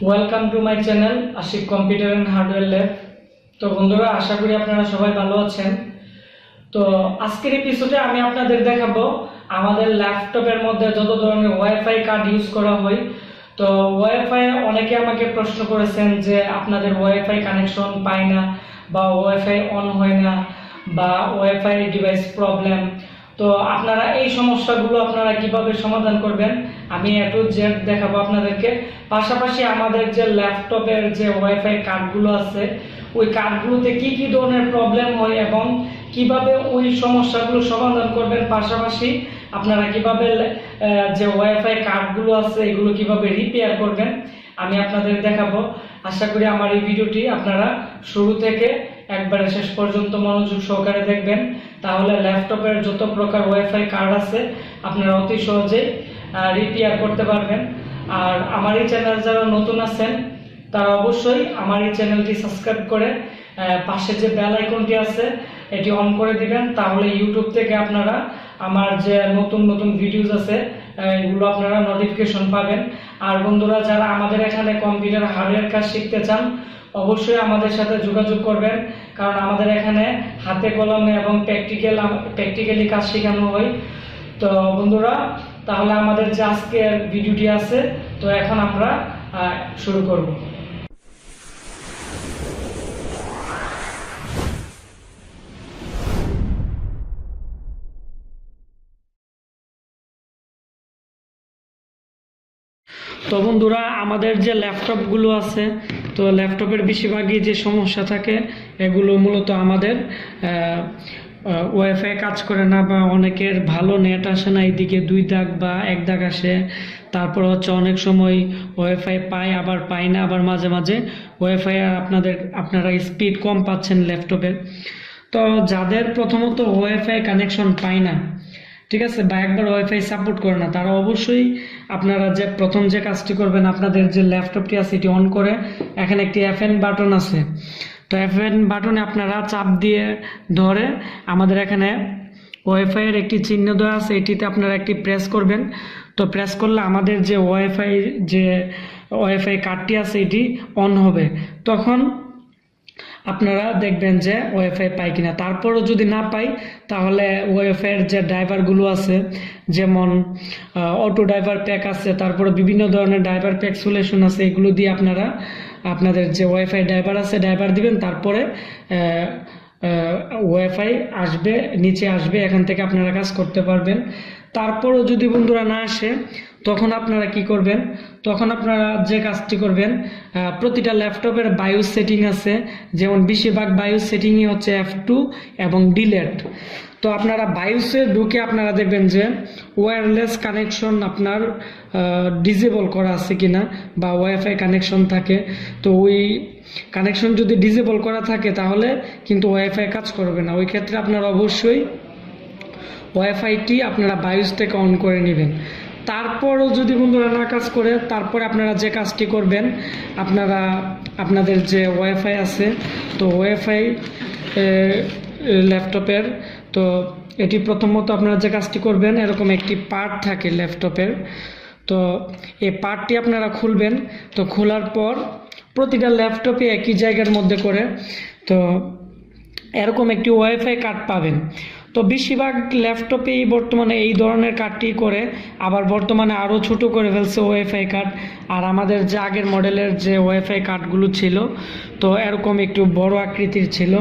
Welcome to my channel Ashik computer and hardware lab. তো বন্ধুরা, আশা করি আপনারা সবাই ভালো আছেন। তো আজকের এপিসোডে আমি আপনাদের দেখাবো আমাদের ল্যাপটপের মধ্যে যত ধরনের ওয়াইফাই কার্ড ইউজ করা হয়। তো ওয়াইফাই অনেকে আমাকে প্রশ্ন করেছেন যে আপনাদের ওয়াইফাই কানেকশন পায় না বা ওয়াইফাই অন হয় না বা ওয়াইফাই ডিভাইস প্রবলেম। তো আপনারা এই সমস্যাগুলো আপনারা কিভাবে সমাধান করবেন আমি এ টু জেড দেখাবো আপনাদেরকে। পাশাপাশি আমাদের যে ল্যাপটপের যে ওয়াইফাই কার্ডগুলো আছে ওই কার্ডগুলোতে কি কি ধরনের প্রবলেম হয় এবং কিভাবে ওই সমস্যাগুলো সমাধান করবেন, পাশাপাশি আপনারা কিভাবে যে ওয়াইফাই কার্ডগুলো আছে এগুলো কিভাবে রিপেয়ার করবেন আমি আপনাদের দেখাবো। আশা করি আমার এই ভিডিওটি আপনারা শুরু থেকে একবারে শেষ পর্যন্ত মনোযোগ সহকারে দেখবেন, তাহলে ল্যাপটপের যত প্রকার ওয়াইফাই কার্ড আছে আপনারা অতি সহজেই রিপেয়ার করতে পারবেন। আর আমার এই চ্যানেল যারা নতুন আছেন তারা অবশ্যই আমার এই চ্যানেলটি সাবস্ক্রাইব করে পাশে যে বেল আইকনটি আছে এটি অন করে দিবেন, তাহলে ইউটিউব থেকে আপনারা আমার যে নতুন নতুন ভিডিওস আছে এগুলো আপনারা নোটিফিকেশন পাবেন। আর বন্ধুরা, যারা আমাদের এখানে কম্পিউটার হার্ডওয়্যার কাজ শিখতে চান অবশ্যই আমাদের সাথে যোগাযোগ করবেন, কারণ আমাদের এখানে হাতে কলমে এবং প্র্যাকটিক্যালি কাজ শেখানো হয়। তো বন্ধুরা, তাহলে আমাদের যে আজকের ভিডিওটি আছে তো এখন আমরা শুরু করব। তো বন্ধুরা, আমাদের যে ল্যাপটপগুলো আছে তো ল্যাপটপের বেশিরভাগই যে সমস্যা থাকে এগুলো মূলত আমাদের ওয়াইফাই কাজ করে না বা অনেকের ভালো নেট আসে না, এইদিকে 2 দাগ বা 1 দাগ আসে। তারপর হচ্ছে অনেক সময় ওয়াইফাই পায় আবার পায় না, আবার মাঝে মাঝে ওয়াইফাই আপনারা স্পিড কম পাচ্ছেন ল্যাপটপে। তো যাদের প্রথমত ওয়াইফাই কানেকশন পায় না, ঠিক আছে, বা একবার ওয়াইফাই সাপোর্ট করে না, তারা অবশ্যই আপনারা যে প্রথম যে কাজটি করবেন আপনাদের যে ল্যাপটপটি আছে এটি অন করে এখানে একটি FN বাটন আছে, তো FN বাটনে আপনারা চাপ দিয়ে ধরে আমাদের এখানে ওয়াইফাই এর একটি চিহ্ন দেওয়া আছে এটিতে আপনারা একটি প্রেস করবেন। তো প্রেস করলে আমাদের যে ওয়াইফাই কার্ডটি আছে এটি অন হবে। তখন আপনারা দেখবেন যে ওয়াইফাই পাই কিনা। তারপরও যদি না পাই তাহলে ওয়াইফাইয়ের যে ড্রাইভারগুলো আছে, যেমন অটো ড্রাইভার প্যাক আছে, তারপরে বিভিন্ন ধরনের ড্রাইভার প্যাক সলিউশন আছে, এগুলো দিয়ে আপনারা আপনাদের যে ওয়াইফাই ড্রাইভার আছে ড্রাইভার দিবেন, তারপরে ওয়াইফাই আসবে, নিচে আসবে, এখান থেকে আপনারা কাজ করতে পারবেন। তারপরও যদি বন্ধুরা না আসে তখন আপনারা কি করবেন, তখন আপনারা যে কাজটি করবেন, প্রতিটা ল্যাপটপের বায়োস সেটিং আছে, যেমন বেশিরভাগ বায়োস সেটিংই হচ্ছে F2 এবং ডিলেট। তো আপনারা বায়োসে ঢুকে আপনারা দেখবেন যে ওয়্যারলেস কানেকশন আপনার ডিসেবল করা আছে কিনা বা ওয়াইফাই কানেকশন থাকে। তো ওই কানেকশন যদি ডিসেবল করা থাকে তাহলে কিন্তু ওয়াইফাই কাজ করবে না। ওই ক্ষেত্রে আপনারা অবশ্যই ওয়াইফাইটি আপনারা বায়োস থেকে অন করে নেবেন। তারপরও যদি বন্ধুরা না কাজ করে, তারপরে আপনারা যে কাজটি করবেন, আপনারা আপনাদের যে ওয়াইফাই আছে তো ওয়াইফাই ল্যাপটপের, তো এটি প্রথমত আপনারা যে কাজটি করবেন, এরকম একটি পার্ট থাকে ল্যাপটপের, তো এই পার্টটি আপনারা খুলবেন। তো খোলার পর প্রতিটা ল্যাপটপে একই জায়গার মধ্যে করে তো এরকম একটি ওয়াইফাই কার্ড পাবেন। তো বেশিরভাগ ল্যাপটপেই বর্তমানে এই ধরনের কার্ডটি করে, আবার বর্তমানে আরও ছোট করে ফেলছে ওয়াইফাই কার্ড। আর আমাদের যে আগের মডেলের যে ওয়াইফাই কার্ডগুলো ছিল তো এরকম একটু বড় আকৃতির ছিল,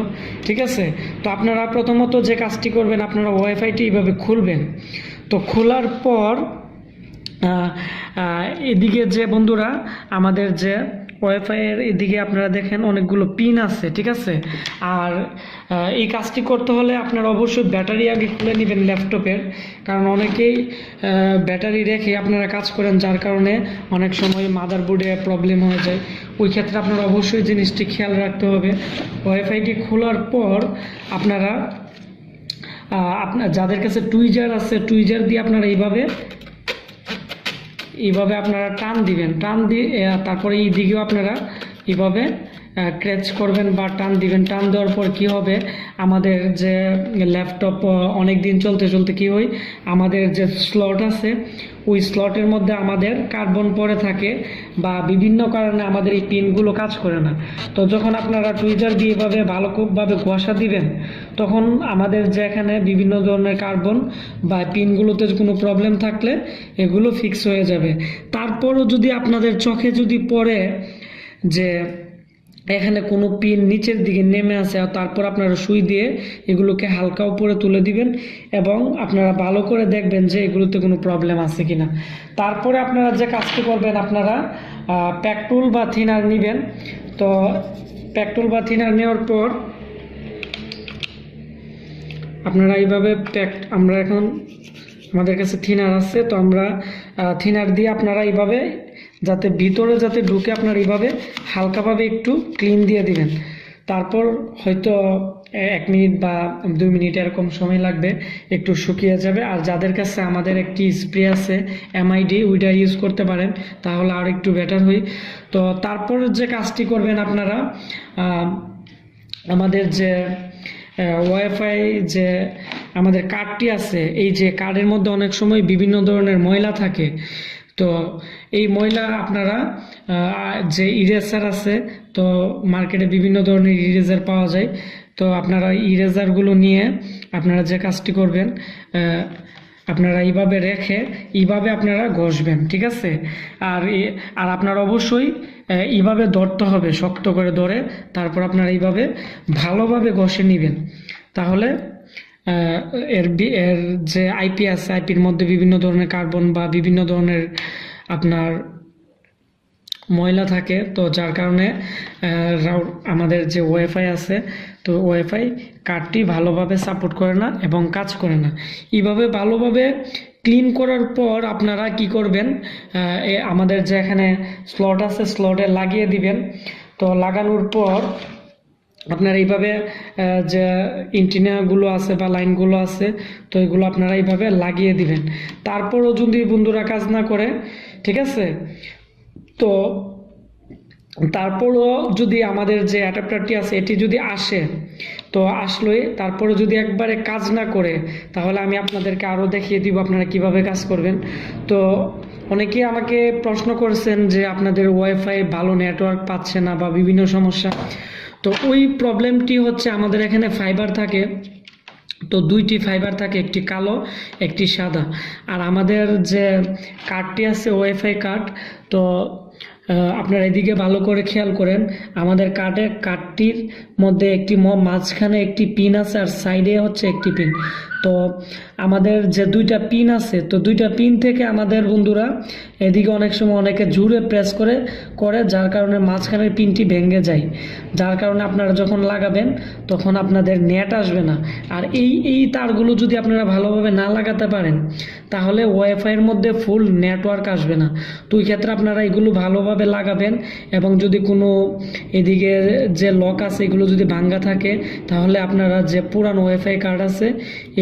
ঠিক আছে। তো আপনারা প্রথমত যে কাজটি করবেন, আপনারা ওয়াইফাইটি এইভাবে খুলবেন। তো খোলার পর এদিকে যে বন্ধুরা আমাদের যে ওয়াইফাইয়ের এদিকে আপনারা দেখেন অনেকগুলো পিন আছে, ঠিক আছে। আর এই কাজটি করতে হলে আপনারা অবশ্যই ব্যাটারি আগে খুলে নেবেন ল্যাপটপের, কারণ অনেকেই ব্যাটারি রেখে আপনারা কাজ করেন, যার কারণে অনেক সময় মাদারবোর্ডে প্রবলেম হয়ে যায়। ওই ক্ষেত্রে আপনারা অবশ্যই জিনিসটি খেয়াল রাখতে হবে। ওয়াইফাইটি খোলার পর আপনারা যাদের কাছে টুইজার আছে টুইজার দিয়ে আপনারা এইভাবে আপনারা টান দিবেন, টান দিয়ে তারপরে এই দিকেও আপনারা এইভাবে ক্র্যাচ করবেন বা টান দিবেন, টান দেওয়ার পর কি হবে, আমাদের যে ল্যাপটপ অনেক দিন চলতে চলতে কি হয়, আমাদের যে স্লট আছে ওই স্লটের মধ্যে আমাদের কার্বন পড়ে থাকে বা বিভিন্ন কারণে আমাদের এই পিনগুলো কাজ করে না। তো যখন আপনারা টুইজার দিয়ে এভাবে ভালোভাবে ঘষা দিবেন, তখন আমাদের যে এখানে বিভিন্ন ধরনের কার্বন বা পিনগুলোতে কোনো প্রবলেম থাকলে এগুলো ফিক্স হয়ে যাবে। তারপরও যদি আপনাদের চোখে যদি পড়ে যে এখানে কোনো পিন নিচের দিকে নেমে আসে, তারপর আপনারা সুই দিয়ে এগুলোকে হালকা উপরে তুলে দিবেন এবং আপনারা ভালো করে দেখবেন যে এগুলোতে কোনো প্রবলেম আছে কিনা। তারপরে আপনারা যে কাজটি করবেন, আপনারা প্যাকটুল বা থিনার নেবেন। তো প্যাকটুল বা থিনার নেওয়ার পর আপনারা এইভাবে আমরা এখন আমাদের কাছে থিনার আছে, তো আমরা থিনার দিয়ে আপনারা এইভাবে যাতে ভিতরে যাতে ঢুকে আপনারা এইভাবে হালকাভাবে একটু ক্লিন দিয়ে দিবেন। তারপর হয়তো 1 মিনিট বা 2 মিনিট এরকম সময় লাগবে, একটু শুকিয়ে যাবে। আর যাদের কাছে আমাদের একটি স্প্রে আছে এমআইডি, ওইটা ইউজ করতে পারেন, তাহলে আর একটু বেটার হয়। তো তারপর যে কাজটি করবেন আপনারা, আমাদের যে ওয়াইফাই যে আমাদের কার্ডটি আছে, এই যে কার্ডের মধ্যে অনেক সময় বিভিন্ন ধরনের ময়লা থাকে। তো এই ময়লা আপনারা যে ইরেজার আছে, তো মার্কেটে বিভিন্ন ধরনের ইরেজার পাওয়া যায়, তো আপনারা ইরেজারগুলো নিয়ে আপনারা যে কাজটি করবেন, আপনারা এইভাবে রেখে এইভাবে আপনারা ঘষবেন, ঠিক আছে। আর আপনারা অবশ্যই এইভাবে ধরতে হবে, শক্ত করে ধরে তারপর আপনারা এইভাবে ভালোভাবে ঘষে নেবেন। তাহলে এর যে আইপি আছে, আইপির মধ্যে বিভিন্ন ধরনের কার্বন বা বিভিন্ন ধরনের আপনার ময়লা থাকে, তো যার কারণে আমাদের যে ওয়াইফাই আছে, তো ওয়াইফাই কার্ডটি ভালোভাবে সাপোর্ট করে না এবং কাজ করে না। এইভাবে ভালোভাবে ক্লিন করার পর আপনারা কি করবেন, আমাদের যে এখানে স্লট আছে স্লটে লাগিয়ে দিবেন। তো লাগানোর পর আপনারা এইভাবে যে এন্টিনাগুলো আছে বা লাইনগুলো আছে, তো এগুলো আপনারা এইভাবে লাগিয়ে দিবেন। তারপরও যদি বন্ধুরা কাজ না করে, ঠিক আছে, তো তারপরও যদি আমাদের যে অ্যাডাপ্টারটি আছে এটি যদি আসে, তো আসলে তারপরে যদি একবারে কাজ না করে, তাহলে আমি আপনাদেরকে আরও দেখিয়ে দিব আপনারা কিভাবে কাজ করবেন। তো অনেকেই আমাকে প্রশ্ন করেছেন যে আপনাদের ওয়াইফাই ভালো নেটওয়ার্ক পাচ্ছে না বা বিভিন্ন সমস্যা। তো ওই প্রবলেমটি হচ্ছে আমাদের এখানে ফাইবার থাকে, তো 2টি ফাইবার থাকে, একটি কালো একটি সাদা। আর আমাদের যে কার্ডটি আছে ওয়াইফাই কার্ড, তো আপনারা এদিকে ভালো করে খেয়াল করেন, আমাদের কার্ডটির মধ্যে একটি মাঝখানে একটি পিন আছে আর সাইডে হচ্ছে একটি পিন। তো আমাদের যে 2টা পিন আছে, তো 2টা পিন থেকে আমাদের বন্ধুরা এদিকে অনেক সময় অনেকে জোরে প্রেস করে যার কারণে মাঝখানের পিনটি ভেঙে যায়, যার কারণে আপনারা যখন লাগাবেন তখন আপনাদের নেট আসবে না। আর এই তারগুলো যদি আপনারা ভালোভাবে না লাগাতে পারেন, তাহলে ওয়াইফাইয়ের মধ্যে ফুল নেটওয়ার্ক আসবে না। তো ওই ক্ষেত্রে আপনারা এগুলো ভালোভাবে লাগাবেন, এবং যদি কোনো এদিকে যে লক আছে এগুলো যদি ভাঙ্গা থাকে, তাহলে আপনারা যে পুরানো ওয়াইফাই কার্ড আছে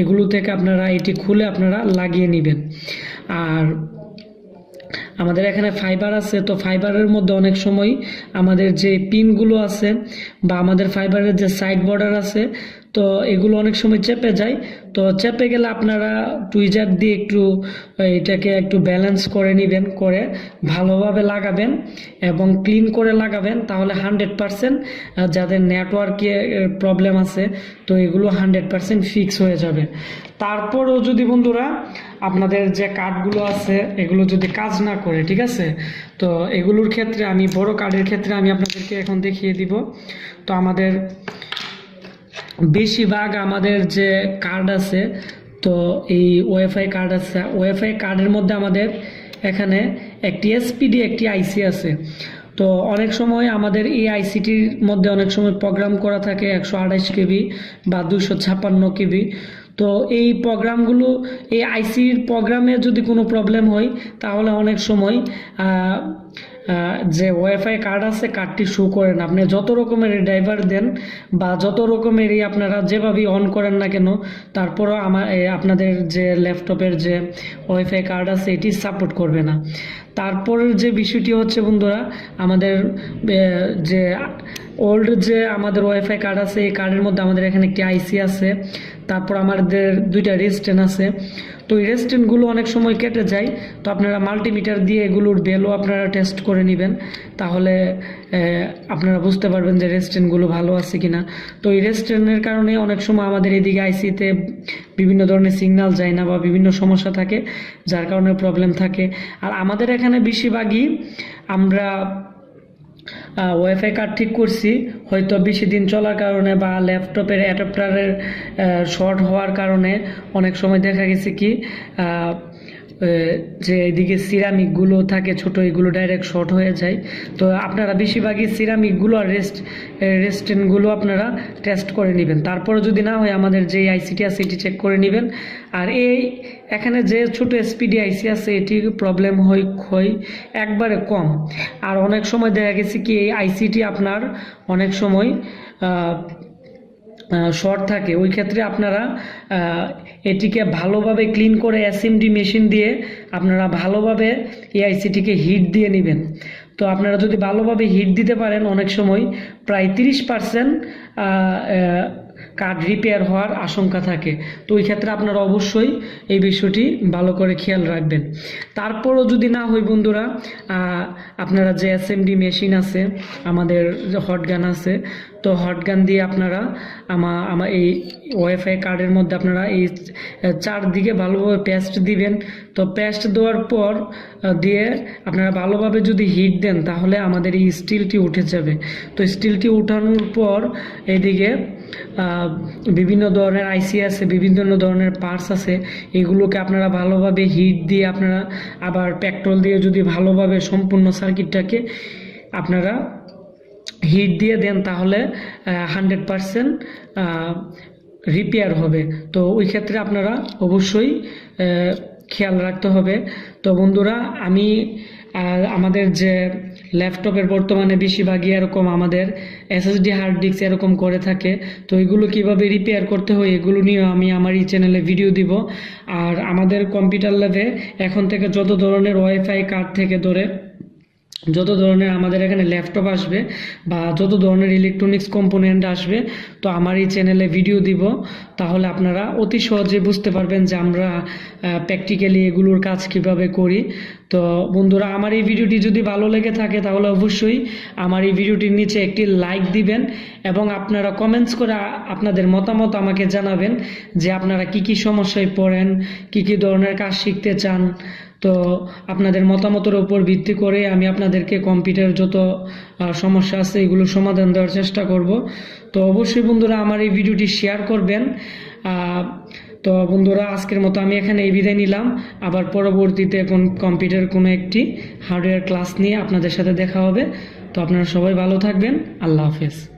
এগুলো থেকে আপনারা এটি খুলে আপনারা লাগিয়ে নেবেন। আর আমাদের এখানে ফাইবার আছে, তো ফাইবারের মধ্যে অনেক সময় আমাদের যে পিনগুলো আছে বা আমাদের ফাইবারের যে সাইড বর্ডার আছে, তো এগুলো অনেক সময় চেপে যায়। তো চেপে গেলে আপনারা টুইজার দিয়ে এটাকে একটু ব্যালেন্স করে নেবেন, করে ভালোভাবে লাগাবেন এবং ক্লিন করে লাগাবেন, তাহলে 100% যাদের নেটওয়ার্কে প্রবলেম আছে, তো এগুলো 100% ফিক্স হয়ে যাবে। তারপরও যদি বন্ধুরা আপনাদের যে কার্ডগুলো আছে এগুলো যদি কাজ না করে, ঠিক আছে, তো এগুলোর ক্ষেত্রে আমি বড় কার্ডের ক্ষেত্রে আমি আপনাদেরকে এখন দেখিয়ে দিব। তো আমাদের বেশিরভাগ আমাদের যে কার্ড আছে, তো এই ওয়াইফাই কার্ড আছে, ওয়াইফাই কার্ডের মধ্যে আমাদের এখানে একটি এসপিডি একটি আইসি আছে। তো অনেক সময় আমাদের এই আইসিটির মধ্যে অনেক সময় প্রোগ্রাম করা থাকে 128 কেবি বা 256 কেবি। তো এই প্রোগ্রামগুলো, এই আইসির প্রোগ্রামে যদি কোনো প্রবলেম হয়, তাহলে অনেক সময় যে ওয়াইফাই কার্ড আছে কার্ডটি শো করে না। আপনি যত রকমের ড্রাইভার দেন বা যত রকমেরই আপনারা যেভাবেই অন করেন না কেন, তারপরও আপনাদের যে ল্যাপটপের যে ওয়াইফাই কার্ড আছে এটি সাপোর্ট করবে না। তারপরের যে বিষয়টি হচ্ছে বন্ধুরা, আমাদের যে ওল্ড যে আমাদের ওয়াইফাই কার্ড আছে এই কার্ডের মধ্যে আমাদের এখানে একটি আইসি আছে, তারপর আমাদের 2টা রেজিস্ট্যান্ট আছে। তো এই রেজিস্ট্যান্টগুলো অনেক সময় কেটে যায়, তো আপনারা মাল্টিমিটার দিয়ে এগুলোর ভ্যালু আপনারা টেস্ট করে নেবেন, তাহলে আপনারা বুঝতে পারবেন যে রেজিস্ট্যান্টগুলো ভালো আছে কিনা। তো এই রেজিস্ট্যান্টের কারণে অনেক সময় আমাদের এদিকে আইসিতে বিভিন্ন ধরনের সিগন্যাল যায় না বা বিভিন্ন সমস্যা থাকে, যার কারণে প্রবলেম থাকে। আর আমাদের এখানে বেশিরভাগই আমরা ওয়াইফাই কার্ড ঠিক করছি, হয়তো বেশি দিন চলার কারণে বা ল্যাপটপের অ্যাডাপ্টারের শর্ট হওয়ার কারণে অনেক সময় দেখা গেছে কি যে এদিকে সিরামিকগুলো থাকে ছোট, এগুলো ডাইরেক্ট শর্ট হয়ে যায়। তো আপনারা বেশিরভাগই সিরামিকগুলো আর রেস্টেন্টগুলো আপনারা টেস্ট করে নেবেন, তারপরে যদি না হয় আমাদের যে আইসিটি আছে এটি চেক করে নেবেন। আর এখানে যে ছোট এসপিডি আইসি আছে এটি প্রবলেম হয় একবারে কম। আর অনেক সময় দেখা গেছে কি এই আইসিটি আপনার অনেক সময় শর্ট থাকে, ওই ক্ষেত্রে আপনারা এটিকে ভালোভাবে ক্লিন করে এসএমডি মেশিন দিয়ে আপনারা ভালোভাবে এই আইসিটিকে হিট দিয়ে নেবেন। তো আপনারা যদি ভালোভাবে হিট দিতে পারেন অনেক সময় প্রায় 30% কার্ড রিপেয়ার হওয়ার আশঙ্কা থাকে। তো ওই ক্ষেত্রে আপনারা অবশ্যই এই বিষয়টি ভালো করে খেয়াল রাখবেন। তারপরও যদি না হয় বন্ধুরা, আপনারা যে এসএমডি মেশিন আছে, আমাদের যে হটগান আছে, তো হটগান দিয়ে আপনারা আমার এই ওয়াইফাই কার্ডের মধ্যে আপনারা এই চারদিকে ভালোভাবে পেস্ট দিবেন। তো পেস্ট দেওয়ার পর দিয়ে আপনারা ভালোভাবে যদি হিট দেন তাহলে আমাদের এই স্টিলটি উঠে যাবে। তো স্টিলটি উঠানোর পর এদিকে বিভিন্ন ধরনের আইসি আছে, বিভিন্ন ধরনের পার্টস আছে, এগুলোকে আপনারা ভালোভাবে হিট দিয়ে আপনারা আবার পেট্রোল দিয়ে যদি ভালোভাবে সম্পূর্ণ সার্কিটটাকে আপনারা হিট দিয়ে দেন তাহলে 100% রিপেয়ার হবে। তো ওই ক্ষেত্রে আপনারা অবশ্যই খেয়াল রাখতে হবে। তো বন্ধুরা, আমি আমাদের যে ল্যাপটপের বর্তমানে বেশিরভাগই এরকম আমাদের এসএসডি হার্ড ডিস্ক এরকম করে থাকে, তো এগুলো কিভাবে রিপেয়ার করতে হয় এগুলো নিয়ে আমি আমার এই চ্যানেলে ভিডিও দিব। আর আমাদের কম্পিউটার ল্যাবে এখন থেকে যত ধরনের ওয়াইফাই কার্ড থেকে ধরে যত ধরনের আমাদের এখানে ল্যাপটপ আসবে বা যত ধরনের ইলেকট্রনিক্স কম্পোনেন্ট আসবে, তো আমার এই চ্যানেলে ভিডিও দিব, তাহলে আপনারা অতি সহজে বুঝতে পারবেন যে আমরা প্র্যাকটিক্যালি এগুলোর কাজ কিভাবে করি। তো বন্ধুরা, আমার এই ভিডিওটি যদি ভালো লেগে থাকে তাহলে অবশ্যই আমার এই ভিডিওটির নিচে একটি লাইক দিবেন এবং আপনারা কমেন্টস করে আপনাদের মতামত আমাকে জানাবেন যে আপনারা কি কি সমস্যায় পড়েন, কি কি ধরনের কাজ শিখতে চান। তো আপনাদের মতামতের উপর ভিত্তি করে আমি আপনাদেরকে কম্পিউটার যত সমস্যা আছে এগুলোর সমাধান দেওয়ার চেষ্টা করব। তো অবশ্যই বন্ধুরা আমার এই ভিডিওটি শেয়ার করবেন। তো বন্ধুরা, আজকের মতো আমি এখানে এই বিদায় নিলাম। আবার পরবর্তীতে কম্পিউটার কোনো একটি হার্ডওয়্যার ক্লাস নিয়ে আপনাদের সাথে দেখা হবে। তো আপনারা সবাই ভালো থাকবেন। আল্লাহ হাফেজ।